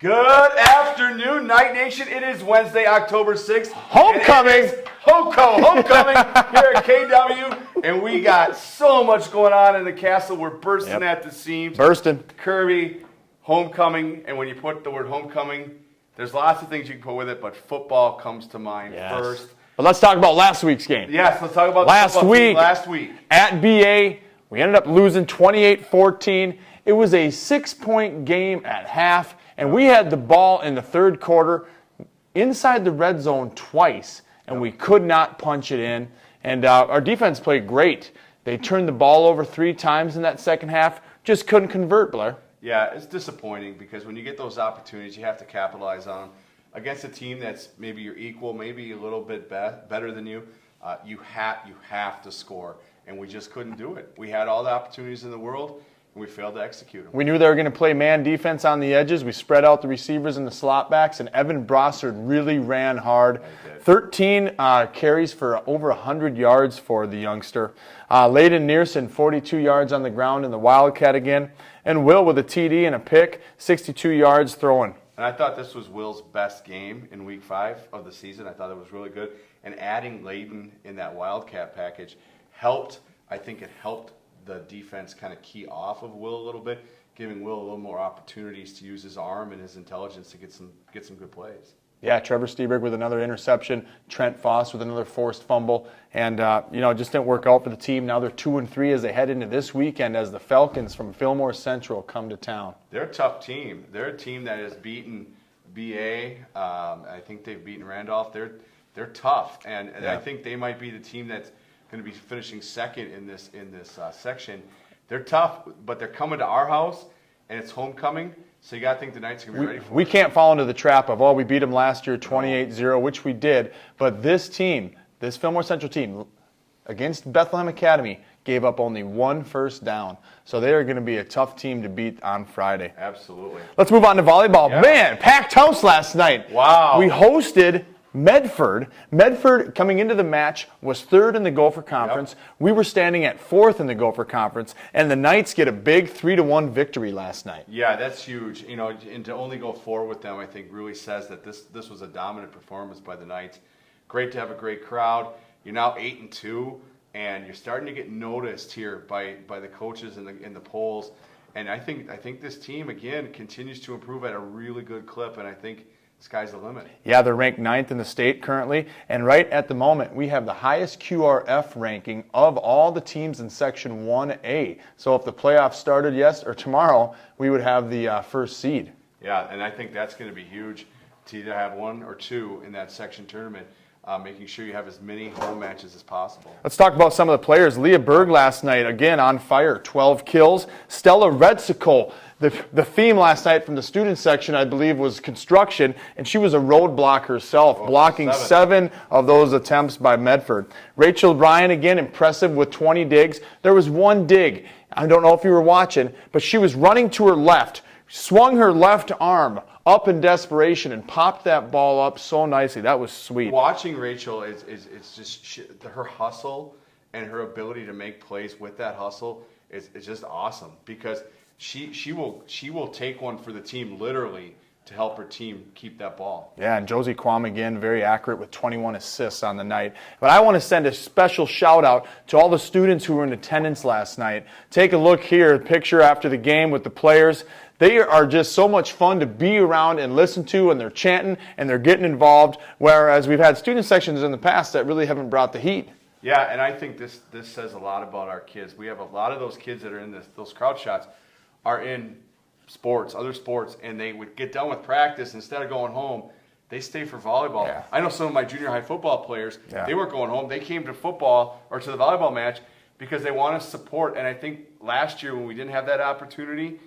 Good afternoon, Night Nation. It is Wednesday, October 6th. Homecoming! Homecoming here at KW. And we got so much going on in the castle. We're bursting at the seams. Bursting. Kirby, homecoming. And when you put the word homecoming, there's lots of things you can put with it, but football comes to mind first. But let's talk about last week's game. Yes, let's talk about last week. Last week. At BA, we ended up losing 28-14. It was a 6-point game at half. And we had the ball in the third quarter inside the red zone twice, and we could not punch it in. And our defense played great. They turned the ball over 3 times in that second half, just couldn't convert, Blair. Yeah, it's disappointing because when you get those opportunities, you have to capitalize on them. Against a team that's maybe your equal, maybe a little bit better than you, you have to score. And we just couldn't do it. We had all the opportunities in the world. We failed to execute them. We knew they were going to play man defense on the edges. We spread out the receivers and the slot backs, and Evan Brossard really ran hard. 13 carries for over 100 yards for the youngster. Layden Nearson, 42 yards on the ground in the Wildcat again. And Will with a TD and a pick, 62 yards throwing. And I thought this was Will's best game in Week 5 of the season. I thought it was really good. And adding Layden in that Wildcat package helped. I think it helped the defense kind of key off of Will a little bit, giving Will a little more opportunities to use his arm and his intelligence to get some good plays. Yeah, Trevor Steberg with another interception, Trent Foss with another forced fumble, and it just didn't work out for the team. Now they're 2-3 as they head into this weekend as the Falcons from Fillmore Central come to town. They're a tough team. They're a team that has beaten BA. I think they've beaten Randolph. They're tough, and I think they might be the team that's going to be finishing second in this section. They're tough, but they're coming to our house, and it's homecoming, so you got to think the Knights are going to be ready for it. We can't fall into the trap of, we beat them last year 28-0, which we did, but this team, this Fillmore Central team, against Bethlehem Academy, gave up only 1 first down. So they are going to be a tough team to beat on Friday. Absolutely. Let's move on to volleyball. Yeah. Man, packed house last night. Wow. We hosted Medford. Medford, coming into the match, was 3rd in the Gopher Conference. Yep. We were standing at 4th in the Gopher Conference, and the Knights get a big 3-1 victory last night. Yeah, that's huge. And to only go 4 with them, I think, really says that this was a dominant performance by the Knights. Great to have a great crowd. You're now 8-2, and you're starting to get noticed here by the coaches in the polls. And I think this team again continues to improve at a really good clip, and I think sky's the limit. Yeah, they're ranked 9th in the state currently, and right at the moment we have the highest QRF ranking of all the teams in Section 1A. So if the playoffs started tomorrow, we would have the first seed. Yeah, and I think that's going to be huge to either have 1 or 2 in that section tournament. Making sure you have as many home matches as possible. Let's talk about some of the players. Leah Berg last night, again on fire, 12 kills. Stella Retsico, the theme last night from the student section, I believe, was construction, and she was a roadblock herself, blocking 7 of those attempts by Medford. Rachel Ryan, again, impressive with 20 digs. There was one dig, I don't know if you were watching, but she was running to her left, swung her left arm up in desperation and popped that ball up so nicely. That was sweet. Watching Rachel is just her hustle and her ability to make plays with that hustle is just awesome because she will take one for the team literally to help her team keep that ball. Yeah, and Josie Kwam again, very accurate with 21 assists on the night. But I want to send a special shout out to all the students who were in attendance last night. Take a look here, picture after the game with the players. They are just so much fun to be around and listen to, and they're chanting and they're getting involved, whereas we've had student sections in the past that really haven't brought the heat. Yeah, and I think this says a lot about our kids. We have a lot of those kids that are in those crowd shots are in sports, other sports, and they would get done with practice instead of going home. They stay for volleyball. Yeah. I know some of my junior high football players, they weren't going home. They came to football or to the volleyball match because they want to support. And I think last year when we didn't have that opportunity,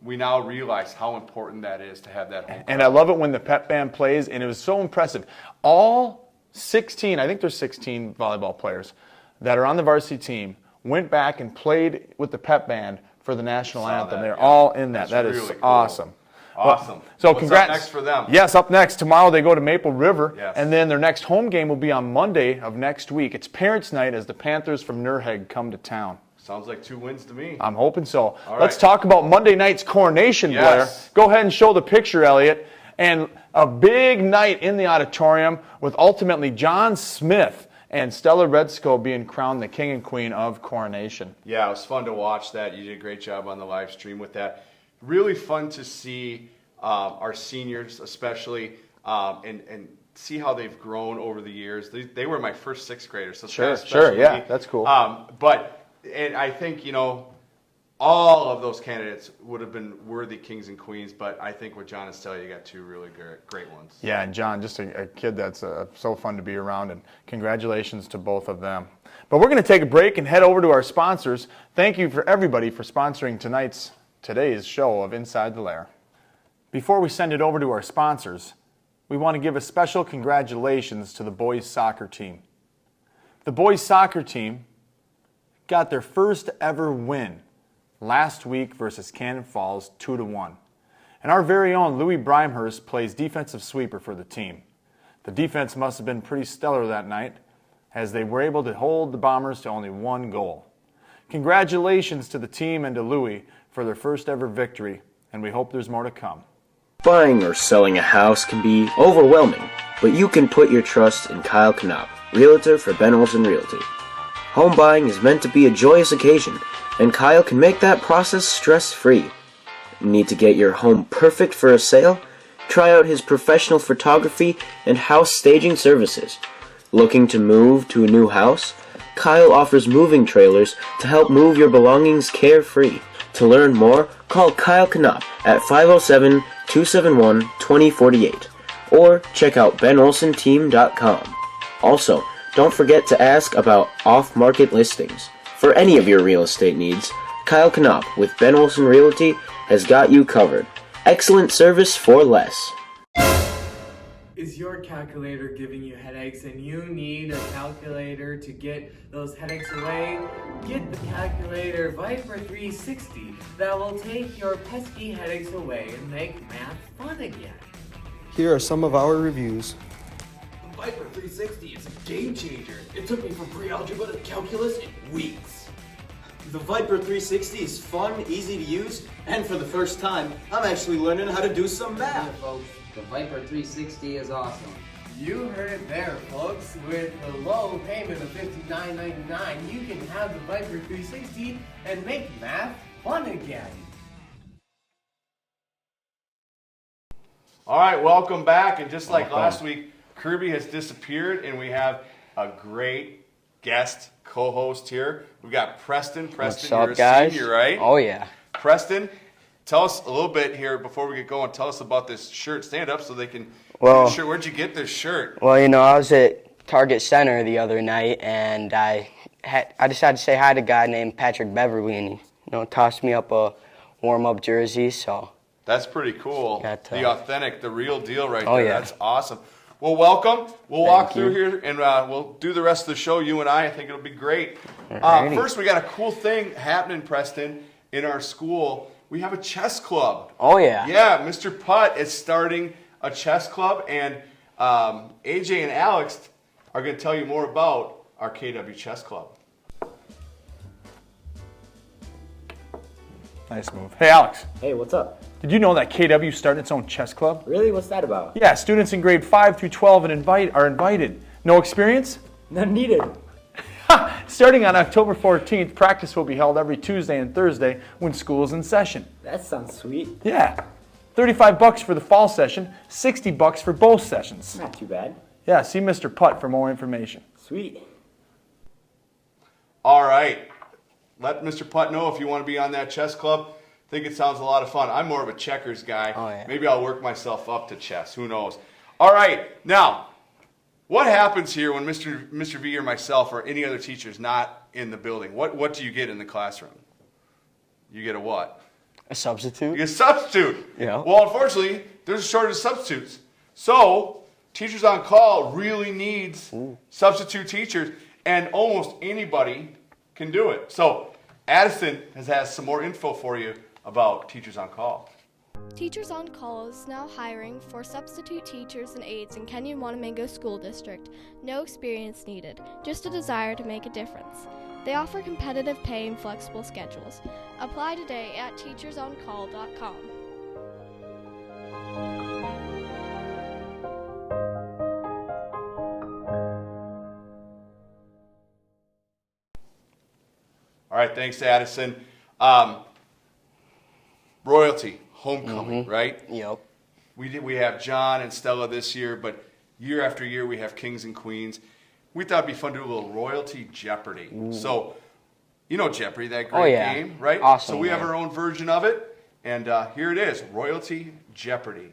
we now realize how important that is to have that home crowd. And I love it when the pep band plays, and it was so impressive. All 16, I think there's 16 volleyball players that are on the varsity team, went back and played with the pep band for the national anthem. They're all in that. That is really awesome. Awesome. So what's congrats. Up next for them? Yes, up next. Tomorrow they go to Maple River, and then their next home game will be on Monday of next week. It's Parents' Night as the Panthers from Nurheg come to town. Sounds like 2 wins to me. I'm hoping so. All Let's right. talk about Monday night's coronation, Yes. Blair. Go ahead and show the picture, Elliot. And a big night in the auditorium with ultimately John Smith and Stella Redsko being crowned the king and queen of coronation. Yeah, it was fun to watch that. You did a great job on the live stream with that. Really fun to see our seniors, especially, and see how they've grown over the years. They were my first 6th graders, so it's kind of special to yeah, me. that's cool. And I think, all of those candidates would have been worthy kings and queens, but I think with John and Stella, you got 2 really great ones. Yeah, and John, just a kid that's so fun to be around, and congratulations to both of them. But we're going to take a break and head over to our sponsors. Thank you for everybody for sponsoring today's show of Inside the Lair. Before we send it over to our sponsors, we want to give a special congratulations to the boys soccer team. The boys soccer team got their first ever win last week versus Cannon Falls 2-1. And our very own Louis Brimehurst plays defensive sweeper for the team. The defense must have been pretty stellar that night, as they were able to hold the Bombers to only 1 goal. Congratulations to the team and to Louis for their first ever victory, and we hope there's more to come. Buying or selling a house can be overwhelming, but you can put your trust in Kyle Knopp, Realtor for Ben Olsen Realty. Home buying is meant to be a joyous occasion, and Kyle can make that process stress-free. Need to get your home perfect for a sale? Try out his professional photography and house staging services. Looking to move to a new house? Kyle offers moving trailers to help move your belongings carefree. To learn more, call Kyle Knopp at 507-271-2048 or check out benolsenteam.com. Also, don't forget to ask about off-market listings. For any of your real estate needs, Kyle Knopp with Ben Olsen Realty has got you covered. Excellent service for less. Is your calculator giving you headaches and you need a calculator to get those headaches away? Get the calculator Viper 360 that will take your pesky headaches away and make math fun again. Here are some of our reviews. The Viper 360 is a game changer. It took me from pre-algebra to calculus in weeks. The Viper 360 is fun, easy to use, and for the first time, I'm actually learning how to do some Yeah, math. folks, the Viper 360 is awesome. You heard it there, folks. With a low payment of $59.99, you can have the Viper 360 and make math fun again. All right, welcome back. And just like last week, Kirby has disappeared, and we have a great guest co-host here. We've got Preston. Preston, What's you're up, guys? a senior, right? Oh, yeah. Preston, tell us a little bit here before we get going. Tell us about this shirt. Stand up so they can Well- see the shirt. Where'd you get this shirt? Well, I was at Target Center the other night, and I decided to say hi to a guy named Patrick Beverly, and he tossed me up a warm-up jersey, so... That's pretty cool. The authentic, the real deal right there. Yeah. That's awesome. Well, welcome. We'll walk Thank through you. here, and we'll do the rest of the show, you and I. I think it'll be great. Alrighty. First, we got a cool thing happening, Preston, in our school. We have a chess club. Oh, yeah. Yeah, Mr. Putt is starting a chess club, and AJ and Alex are going to tell you more about our KW Chess Club. Nice move. Hey, Alex, Hey, what's up? did you know that KW started its own chess club? Really? What's that about? Yeah, students in grade 5 through 12 are invited. No experience? None needed. Starting on October 14th, practice will be held every Tuesday and Thursday when school is in session. That sounds sweet. Yeah. $35 for the fall session, $60 for both sessions. Not too bad. Yeah, see Mr. Putt for more information. Sweet. All right. Let Mr. Putt know if you want to be on that chess club. I think it sounds a lot of fun. I'm more of a checkers guy. Oh, yeah. Maybe I'll work myself up to chess. Who knows? All right. Now, what happens here when Mr. V or myself or any other teacher's not in the building? What do you get in the classroom? You get a what? A substitute? You get a substitute. Yeah. Well, unfortunately, there's a shortage of substitutes. So, Teachers on Call really needs substitute teachers, and almost anybody can do it. So, Addison has some more info for you about Teachers on Call. Teachers on Call is now hiring for substitute teachers and aides in Kenyon-Wanamingo School District. No experience needed, just a desire to make a difference. They offer competitive pay and flexible schedules. Apply today at teachersoncall.com. All right, thanks, Addison. Royalty, homecoming, right? Yep. We have John and Stella this year, but year after year we have kings and queens. We thought it'd be fun to do a little royalty Jeopardy. So, you know Jeopardy, that great game, right? Awesome, so we have man. our own version of it, and here it is, Royalty Jeopardy.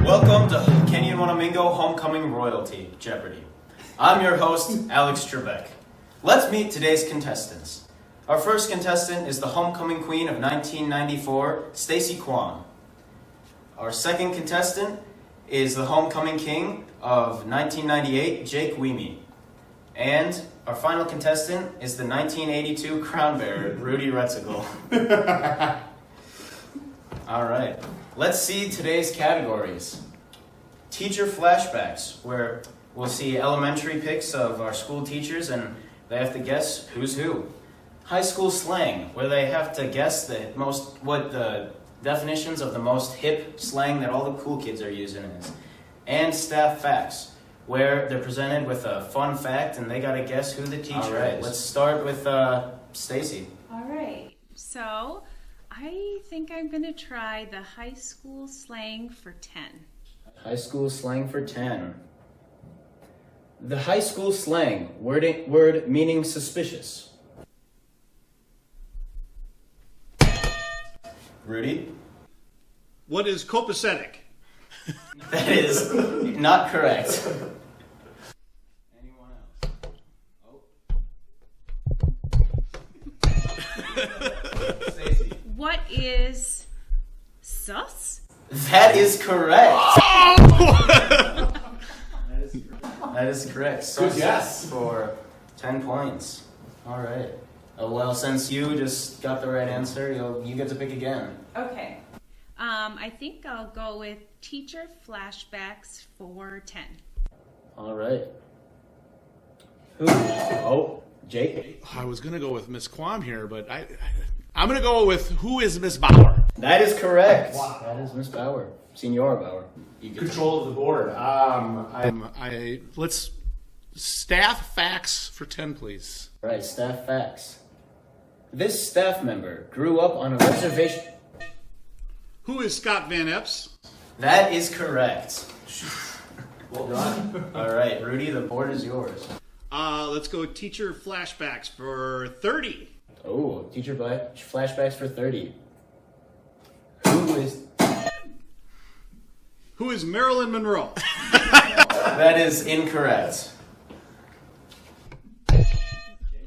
Welcome to Kenyon Wanamingo Homecoming Royalty Jeopardy. I'm your host, Alex Trebek. Let's meet today's contestants. Our first contestant is the homecoming queen of 1994, Stacy Kwan. Our second contestant is the homecoming king of 1998, Jake Weemy. And our final contestant is the 1982 crown bearer, Rudy Retzigal. All right, let's see today's categories. Teacher flashbacks, where we'll see elementary pics of our school teachers and they have to guess who's who. High school slang, where they have to guess what the definitions of the most hip slang that all the cool kids are using is. And staff facts, where they're presented with a fun fact and they gotta guess who the teacher is. Let's start with Stacy. All right, so I think I'm gonna try the high school slang for 10. High school slang for 10. The high school slang, word meaning suspicious. Rudy? What is copacetic? That is not correct. Anyone else? Stacey. What is sus? That is correct. That is correct. Good guess. For 10 points. All right. Well, since you just got the right answer, you get to pick again. Okay. I think I'll go with teacher flashbacks for 10. All right. Who? Oh, Jake. I was going to go with Miss Quam here, but I'm going to go with who is Miss Bauer? That is correct. Wow. That is Miss Bauer. Senora Bauer. Control of the board. Let's staff facts for 10, please. All right, staff facts. This staff member grew up on a reservation. Who is Scott Van Epps? That is correct. Well done. All right, Rudy, the board is yours. Let's go teacher flashbacks for 30. Oh, teacher flashbacks for 30. Who is Marilyn Monroe? That is incorrect.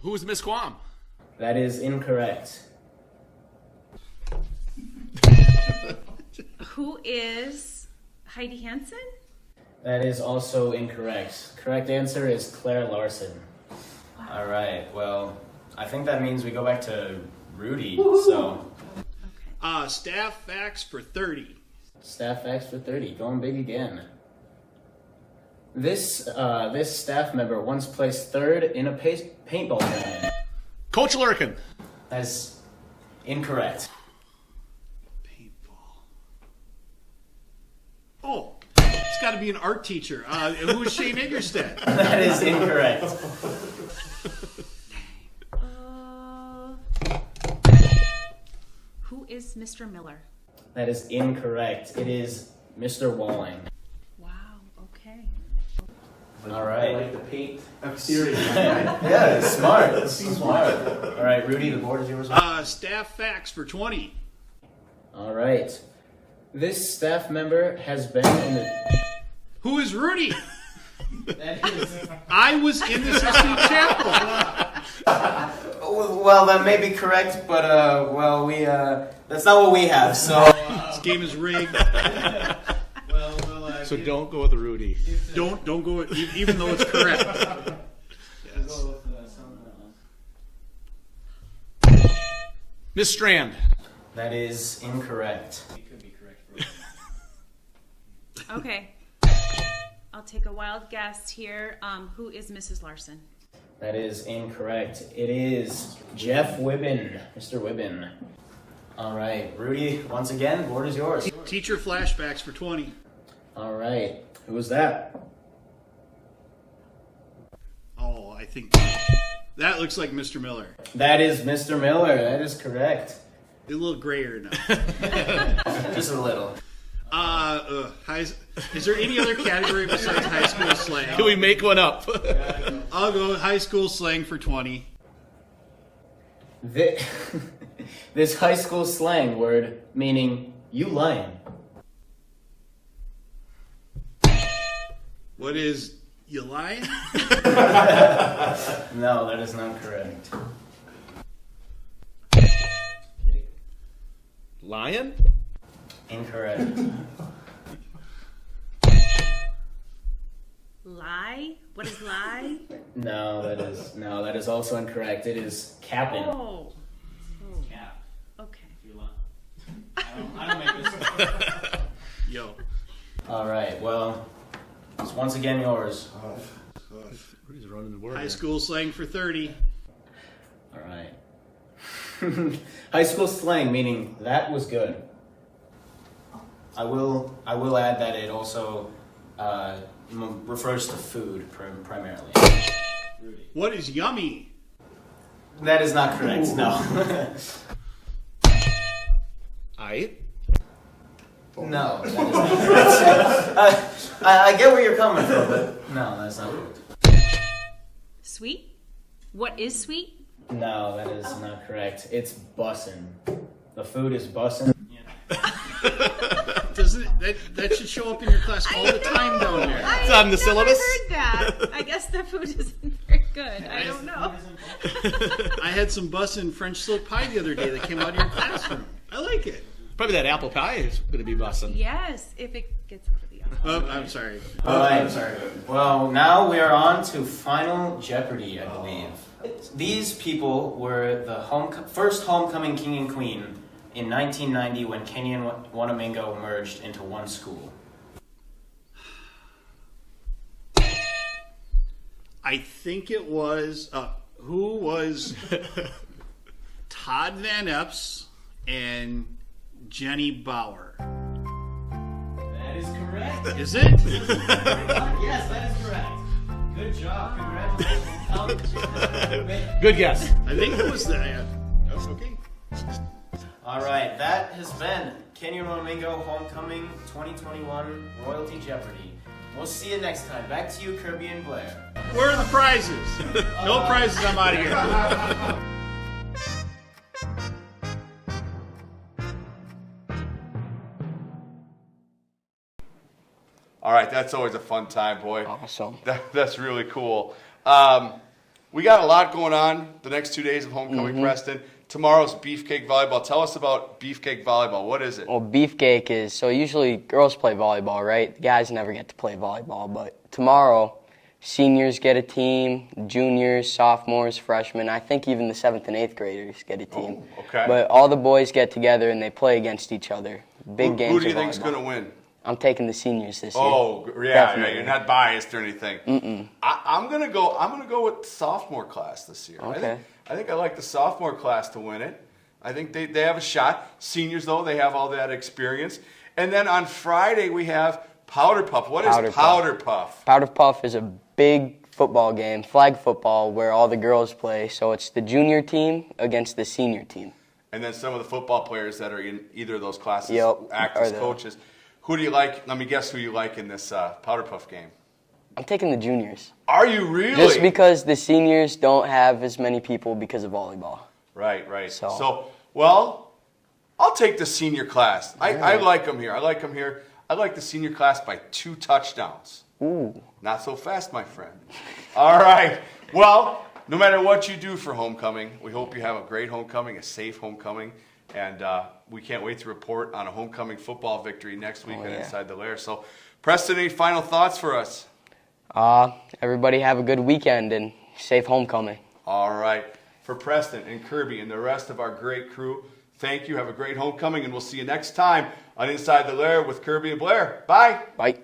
Who is Miss Quam? That is incorrect. Who is Heidi Hansen? That is also incorrect. Correct answer is Claire Larson. Wow. All right, well, I think that means we go back to Rudy, so... Staff facts for 30. Staff facts for 30, going big again. This staff member once placed third in a paintball tournament. Coach Lurkin. That is incorrect. Paintball. Oh, it's got to be an art teacher. Who is Shane Eggerstedt? That is incorrect. Who is Mr. Miller? That is incorrect. It is Mr. Walling. Wow, okay. All right. I like the paint theory. Yeah, smart. Smart. All right, Rudy, the board is yours. Staff facts for 20. All right. This staff member has been in the... Who is Rudy? That is... I was in the Sistine Chapel. Well, that may be correct, but that's not what we have. So This game is rigged. So don't go with Rudy. Don't go with, even though it's correct. Yes. Miss Strand. that is incorrect. Okay. I'll take a wild guess here. Who is Mrs. Larson? That is incorrect. It is Jeff Wibben, Mr. Wibben. All right, Rudy. Once again, board is yours. Teacher flashbacks for 20. All right, who was that? Oh, I think that looks like Mr. Miller. That is Mr. Miller. That is correct. A little grayer now. Just a little. Is there any other category besides high school slang? Can we make one up? I'll go with high school slang for 20. This high school slang word meaning you lying. What is you lying? No, that is not correct. Lion? Incorrect. Lie? What is lie? No, that is also incorrect. It is capping. Oh. Cap. Okay. I don't make this. Yo. All right. Well, it's once again yours. Rudy's running the board. High school slang for 30. All right. High school slang meaning that was good. I will add that it also refers to food primarily. Rudy. What is yummy? That is not correct. No. I? No. That is not correct. I get where you're coming from, but no, that's not correct. Sweet? What is sweet? No, that is not correct. It's bussin'. The food is bussin'. Doesn't that should show up in your class all the time down there? It's on the syllabus? I heard that. I guess the food isn't very good. I don't know. I had some bussin' French silk pie the other day that came out of your classroom. I like it. Probably that apple pie is going to be bussin'. Yes, if it gets out of the oven. Oh, I'm sorry. All right. Well, now we are on to Final Jeopardy, I believe. These people were the first homecoming king and queen in 1990 when Kenya and Wanamingo merged into one school. I think it was who was Todd Van Epps and Jenny Bauer. That is correct. Is it? Yes, that is correct. Good job. Congratulations. Good guess. I think it was that. That's okay. All right, that has been Kenya and Wanamingo Homecoming 2021 Royalty Jeopardy. We'll see you next time. Back to you, Kirby and Blair. Where are the prizes? No prizes, I'm out of here. All right, that's always a fun time, boy. Awesome. That's really cool. We got a lot going on the next 2 days of homecoming, Preston. Tomorrow's Beefcake Volleyball. Tell us about Beefcake Volleyball. What is it? Well, Beefcake is, so usually girls play volleyball, right? The guys never get to play volleyball, but tomorrow, seniors get a team, juniors, sophomores, freshmen, I think even the 7th and 8th graders get a team. Oh, okay. But all the boys get together and they play against each other. Big games. Who do you of think's volleyball. going to win? I'm taking the seniors this year. Oh, yeah, Definitely. you're not biased or anything. Mm-mm. I'm gonna go with the sophomore class this year. Okay. I think I like the sophomore class to win it. I think they have a shot. Seniors though, they have all that experience. And then on Friday we have Powder Puff. What is Powder Puff? Powder Puff is a big football game, flag football, where all the girls play. So it's the junior team against the senior team. And then some of the football players that are in either of those classes act are as the- coaches. Who do you like? Let me guess who you like in this Powder Puff game. I'm taking the juniors. Are you really? Just because the seniors don't have as many people because of volleyball. Right. So Well, I'll take the senior class. I like them here. I like the senior class by 2 touchdowns. Ooh. Not so fast, my friend. All right. Well, no matter what you do for homecoming, we hope you have a great homecoming, a safe homecoming. And we can't wait to report on a homecoming football victory next week on Inside the Lair. So, Preston, any final thoughts for us? Everybody have a good weekend and safe homecoming. All right. For Preston and Kirby and the rest of our great crew, thank you. Have a great homecoming, and we'll see you next time on Inside the Lair with Kirby and Blair. Bye. Bye.